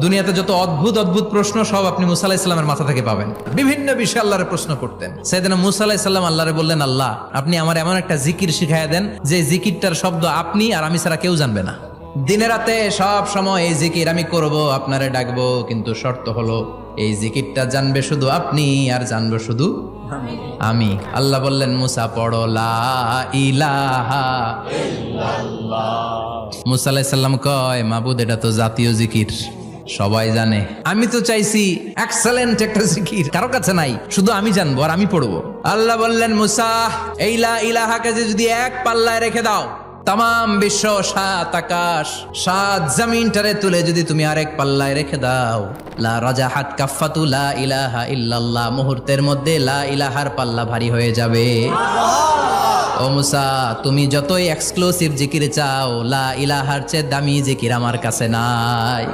দুনিয়াতে যত অদ্ভুত অদ্ভুত প্রশ্ন সব আপনি মুসা আলাইহিস সালামের মাথা থেকে পাবেন। বিভিন্ন বিষয়ে আল্লাহরে প্রশ্ন করতেন। সাইয়েদনা মুসা আলাইহিস সালাম আল্লাহরে বললেন, আল্লাহ আপনি আমার এমন একটা জিকির শিখাইয়া দেন যে জিকিরটার শব্দ আপনি আর আমি ছাড়া কেউ জানবে না। দিনে রাতে সব সময় এই জিকির আমি করব, আপনারে ডাকবো, কিন্তু শর্ত হলো এই জিকিরটা জানবে শুধু আপনি আর জানবো শুধু আমি। আল্লাহ বললেন, মুসা পড়ো লা ইলাহা ইল্লাল্লাহ। মুসা আলাইহিস সালাম কয়, মাবুদ এটা তো জাতীয় জিকির, সবাই জানে। আমি তো চাইছি এক্সেলেন্ট একটা জিকির, কারো কাছে নাই, শুধু আমি জানবো আর আমি পড়বো। আল্লাহ বললেন, মুসা এই লা ইলাহাকে যদি এক পাল্লায় রেখে দাও, তাম বিশ্ব, 7 আকাশ 7 জমিনটারে তুলে যদি তুমি আরেক পাল্লায় রেখে দাও, লা রাজাহাত কাফাতু লা ইলাহা ইল্লাল্লাহ, মুহূর্তের মধ্যে লা ইলাহার পাল্লা ভারী হয়ে যাবে। ও মুসা, তুমি যতই এক্সক্লুসিভ জিকির চাও, লা ইলাহার চেয়ে দামি জিকির আমার কাছে নাই।